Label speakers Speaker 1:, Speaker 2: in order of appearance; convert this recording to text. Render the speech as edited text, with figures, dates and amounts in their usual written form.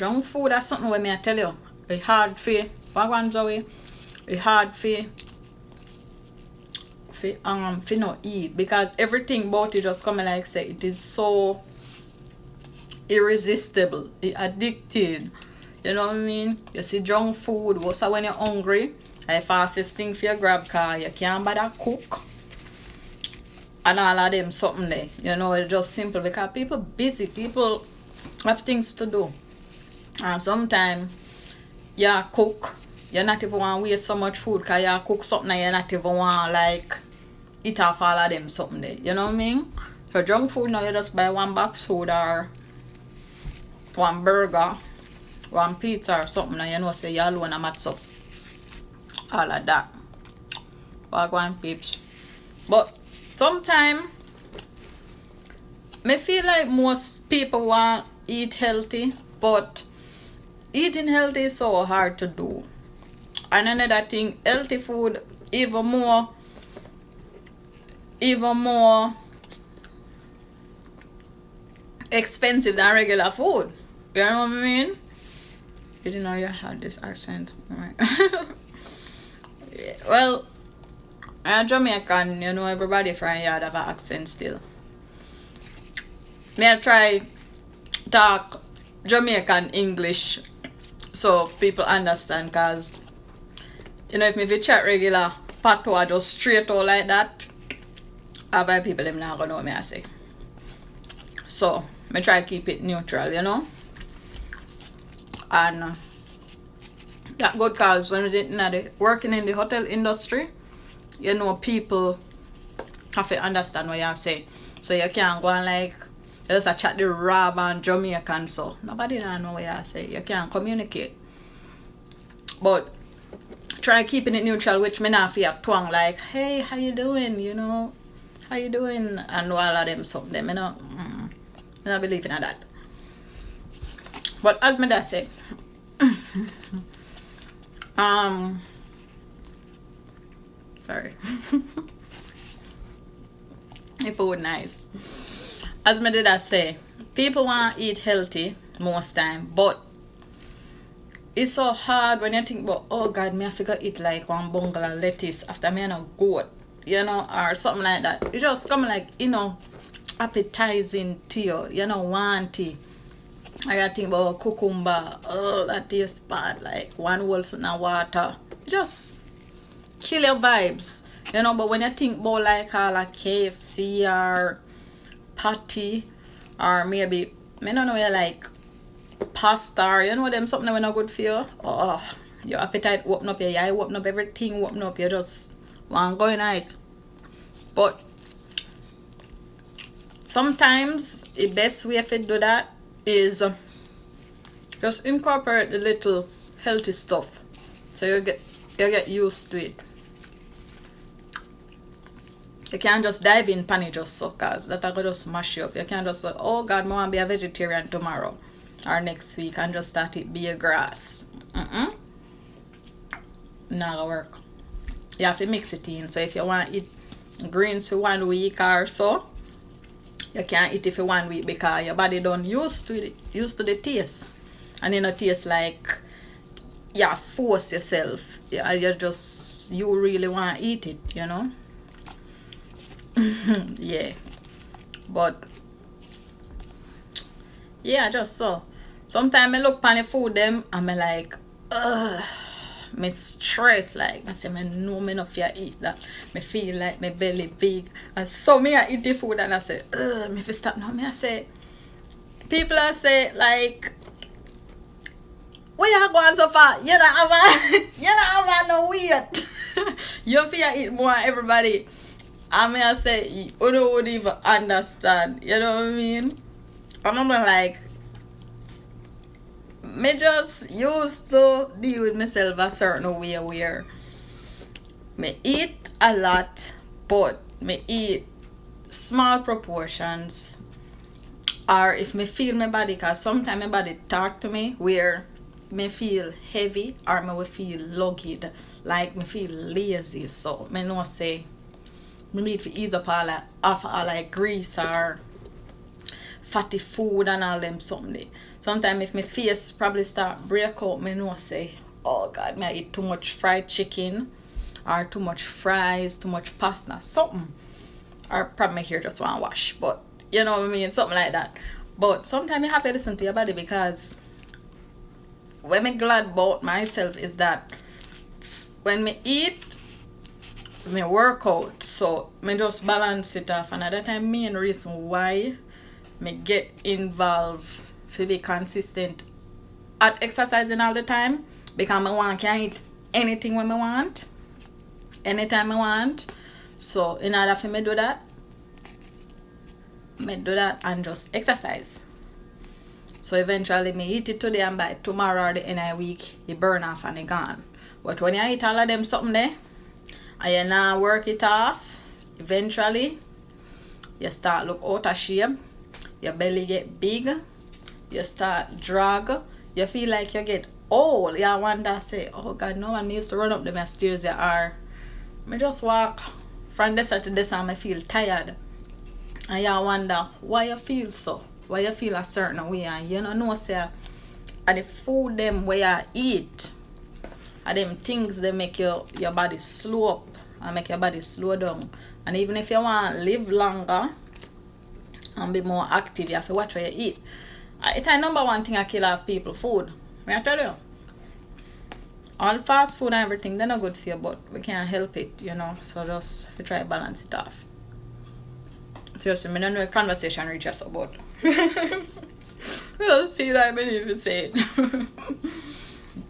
Speaker 1: Junk food, that's something where me I tell you. It's hard for wagons away. It's hard for not eat, because everything about it just coming like say it is so irresistible, it addicted. You know what I mean? You see junk food, what's when you're hungry, the fastest thing for your grab car, you can't bother cook. And all of them something there. You know, it's just simple because people busy, people have things to do. And sometimes you cook, you not even want to waste so much food because you cook something and you not even want like eat off all of them something there. You know what I mean? So junk food now you just buy one box food or one burger, one pizza or something, and you know say you alone and mats up all of that. One peeps. But sometimes me feel like most people want to eat healthy, but eating healthy is so hard to do. And another thing, healthy food even more expensive than regular food. You know what I mean? You didn't know you had this accent. Right. Yeah, well, I'm Jamaican, you know, everybody from here have an accent still. May I try talk Jamaican English so people understand, cause you know if me chat regular patois just straight out like that, other people them not gonna know me I say. So me try keep it neutral, you know. And that good, cause when we working in the hotel industry, you know people have to understand what you say. So you can't go and like just a chat the Rob and Jamaican, so nobody know what you say. You can't communicate. But try keeping it neutral, which me not feel twang like, hey, how you doing? You know, how you doing? And all of them something. You know, I don't believe in that. But as me that say, sorry. If it would nice. As me did I say, people want to eat healthy most time, but it's so hard when you think about, oh God, me I figure eat like one bungle of lettuce after me and a goat, you know, or something like that. It just come like, you know, appetizing to you, you know, want it. I gotta think about cucumber, oh that tastes bad, like one whole in water. Just kill your vibes. You know, but when you think about like all a KFC or patty or maybe I don't know you like pasta or you know them something that not good for you. Oh, your appetite open up, your eye open up, everything open up, you just want to go in it. But sometimes the best way to do that is just incorporate the little healthy stuff so you get used to it. You can't just dive in pan just so, cause that I could just mash you up. You can't just say, oh God, I want to be a vegetarian tomorrow or next week and just start it be a grass. Not gonna work. You have to mix it in. So if you want to eat greens for 1 week or so, you can't eat it for 1 week because your body don't used to the taste. And you know taste like you force yourself. You really want to eat it, you know. Yeah, but yeah, just so sometimes I look pan the food them and me like me stress, like I say me know me not fear eat that, me feel like my belly big, and so me I eat the food and I say me fi stop now. Me I say people I say like, where you going so far? You don't have no weight. You fear eat more than everybody. I mean, I say, you don't would even understand, you know what I mean? I'm not like, me just used to deal with myself a certain way where me eat a lot, but me eat small proportions. Or if me feel my body, because sometimes my body talk to me where me feel heavy or me will feel lugged, like me feel lazy, so me know say, we need to ease up all like grease or fatty food and all them something. Sometimes if my face probably start break out, me know say, oh God, me I eat too much fried chicken or too much fries, too much pasta, something. Or probably my hair just want wash. But you know what I mean? Something like that. But sometimes you have to listen to your body, because when me glad about myself is that when me eat, me work out, so me just balance it off. And at that time, main reason why me get involved to be consistent at exercising all the time, because I can eat anything when I want, anytime I want. So in order for me do that and just exercise. So eventually me eat it today, and by tomorrow or the end of the week, it burn off and it gone. But when you eat all of them something there, and you now work it off, eventually you start look out of shape, your belly get big, you start drag, you feel like you get old. You wonder say, oh God, no one used to run up the stairs you are. Me just walk from this to this and I feel tired. And you wonder why you feel so, why you feel a certain way, and you know say and the food them where you eat, and them things they make your body slow up and make your body slow down. And even if you want to live longer and be more active, you have to watch what you eat. It's a number one thing I kill off people, food. May I tell you? All fast food and everything, they're not good for you, but we can't help it, you know. So just we try to balance it off. Seriously, I don't know if conversation reach us about. I just feel like I need to say it.